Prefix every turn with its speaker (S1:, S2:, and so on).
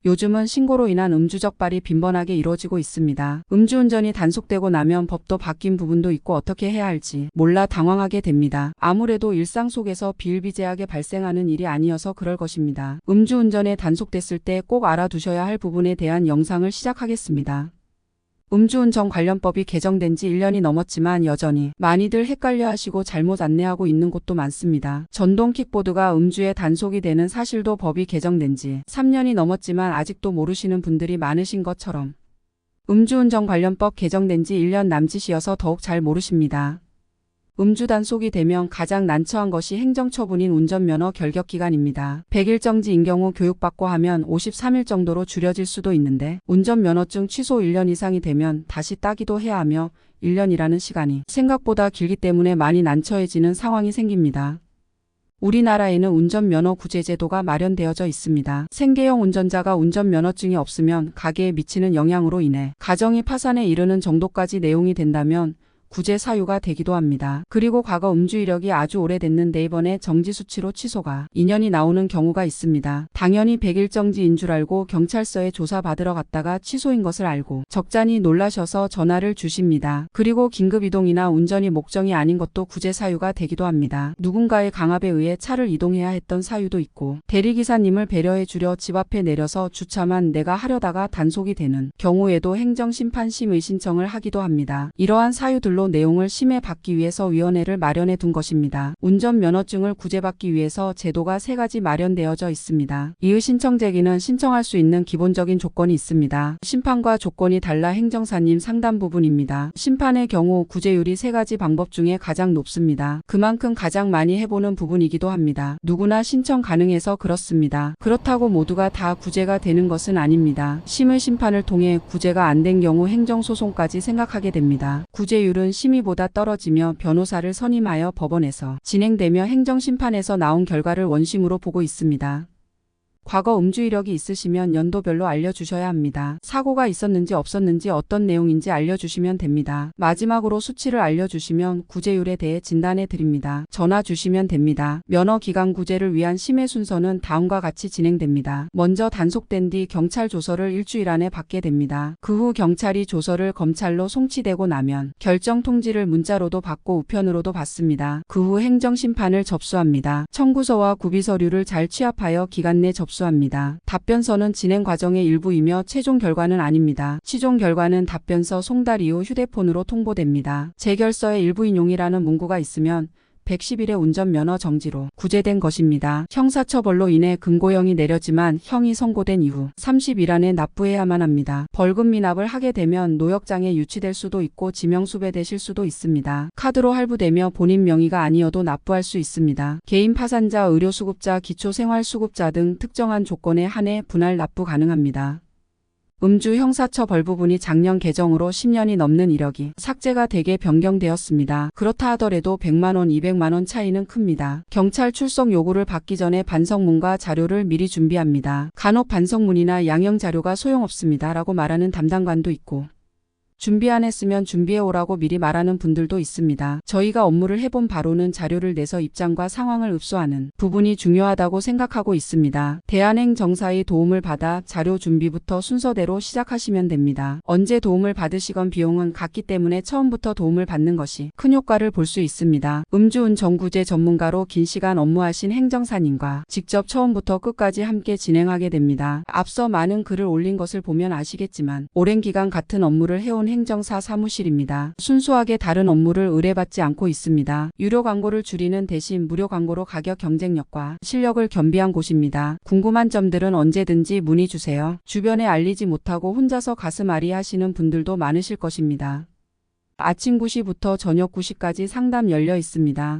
S1: 요즘은 신고로 인한 음주 적발이 빈번하게 이루어지고 있습니다. 음주운전이 단속되고 나면 법도 바뀐 부분도 있고 어떻게 해야 할지 몰라 당황하게 됩니다. 아무래도 일상 속에서 비일비재하게 발생하는 일이 아니어서 그럴 것입니다. 음주운전에 단속됐을 때 꼭 알아두셔야 할 부분에 대한 영상을 시작하겠습니다. 음주운전 관련법이 개정된 지 1년이 넘었지만 여전히 많이들 헷갈려하시고 잘못 안내하고 있는 곳도 많습니다. 전동 킥보드가 음주에 단속이 되는 사실도 법이 개정된 지 3년이 넘었지만 아직도 모르시는 분들이 많으신 것처럼 음주운전 관련법 개정된 지 1년 남짓이어서 더욱 잘 모르십니다. 음주 단속이 되면 가장 난처한 것이 행정처분인 운전면허 결격기간입니다. 100일정지인 경우 교육받고 하면 53일 정도로 줄여질 수도 있는데 운전면허증 취소 1년 이상이 되면 다시 따기도 해야 하며 1년이라는 시간이 생각보다 길기 때문에 많이 난처해지는 상황이 생깁니다. 우리나라에는 운전면허 구제 제도가 마련되어져 있습니다. 생계형 운전자가 운전면허증이 없으면 가계에 미치는 영향으로 인해 가정이 파산에 이르는 정도까지 내용이 된다면 구제 사유가 되기도 합니다. 그리고 과거 음주 이력이 아주 오래됐는데 이번에 정지 수치로 취소가 2년이 나오는 경우가 있습니다. 당연히 100일 정지인 줄 알고 경찰서에 조사받으러 갔다가 취소인 것을 알고 적잖이 놀라셔서 전화를 주십니다. 그리고 긴급이동이나 운전이 목적이 아닌 것도 구제 사유가 되기도 합니다. 누군가의 강압에 의해 차를 이동해야 했던 사유도 있고 대리기사님을 배려해 주려 집 앞에 내려서 주차만 내가 하려다가 단속이 되는 경우에도 행정심판심의 신청을 하기도 합니다. 이러한 사유들로 내용을 심해받기 위해서 위원회를 마련해 둔 것입니다. 운전면허증을 구제받기 위해서 제도가 3가지 마련되어져 있습니다. 이의 신청 제기는 신청할 수 있는 기본적인 조건이 있습니다. 심판과 조건이 달라 행정사님 상담 부분입니다. 심판의 경우 구제율이 3가지 방법 중에 가장 높습니다. 그만큼 가장 많이 해보는 부분이기도 합니다. 누구나 신청 가능해서 그렇습니다. 그렇다고 모두가 다 구제가 되는 것은 아닙니다. 심의 심판을 통해 구제가 안 된 경우 행정소송까지 생각하게 됩니다. 구제율은 심의보다 떨어지며 변호사를 선임하여 법원에서 진행되며 행정심판에서 나온 결과를 원심으로 보고 있습니다. 과거 음주 이력이 있으시면 연도별로 알려주셔야 합니다. 사고가 있었는지 없었는지 어떤 내용인지 알려주시면 됩니다. 마지막으로 수치를 알려주시면 구제율에 대해 진단해 드립니다. 전화 주시면 됩니다. 면허 기간 구제를 위한 심의 순서는 다음과 같이 진행됩니다. 먼저 단속된 뒤 경찰 조서를 일주일 안에 받게 됩니다. 그 후 경찰이 조서를 검찰로 송치되고 나면 결정 통지를 문자로도 받고 우편으로도 받습니다. 그 후 행정심판을 접수합니다. 청구서와 구비서류를 잘 취합하여 기간 내 접수합니다. 답변서는 진행 과정의 일부이며 최종 결과는 아닙니다. 최종 결과는 답변서 송달 이후 휴대폰으로 통보됩니다. 재결서의 일부 인용이라는 문구가 있으면 110일의 운전면허 정지로 구제된 것입니다. 형사처벌로 인해 금고형이 내려지만 형이 선고된 이후 30일 안에 납부해야만 합니다. 벌금 미납을 하게 되면 노역장에 유치될 수도 있고 지명수배되실 수도 있습니다. 카드로 할부되며 본인 명의가 아니어도 납부할 수 있습니다. 개인 파산자, 의료수급자, 기초생활수급자 등 특정한 조건에 한해 분할 납부 가능합니다. 음주 형사처벌 부분이 작년 개정으로 10년이 넘는 이력이 삭제가 되게 변경되었습니다. 그렇다 하더라도 100만원, 200만원 차이는 큽니다. 경찰 출석 요구를 받기 전에 반성문과 자료를 미리 준비합니다. 간혹 반성문이나 양형 자료가 소용없습니다 라고 말하는 담당관도 있고 준비 안 했으면 준비해 오라고 미리 말하는 분들도 있습니다. 저희가 업무를 해본 바로는 자료를 내서 입장과 상황을 읍소하는 부분이 중요하다고 생각하고 있습니다. 대한행정사의 도움을 받아 자료 준비부터 순서대로 시작하시면 됩니다. 언제 도움을 받으시건 비용은 같기 때문에 처음부터 도움을 받는 것이 큰 효과를 볼 수 있습니다. 음주운전 구제 전문가로 긴 시간 업무하신 행정사님과 직접 처음부터 끝까지 함께 진행하게 됩니다. 앞서 많은 글을 올린 것을 보면 아시겠지만 오랜 기간 같은 업무를 해온 행정사 사무실입니다. 순수하게 다른 업무를 의뢰받지 않고 있습니다. 유료 광고를 줄이는 대신 무료 광고로 가격 경쟁력과 실력을 겸비한 곳입니다. 궁금한 점들은 언제든지 문의 주세요. 주변에 알리지 못하고 혼자서 가슴 앓이 하시는 분들도 많으실 것입니다. 아침 9시부터 저녁 9시까지 상담 열려 있습니다.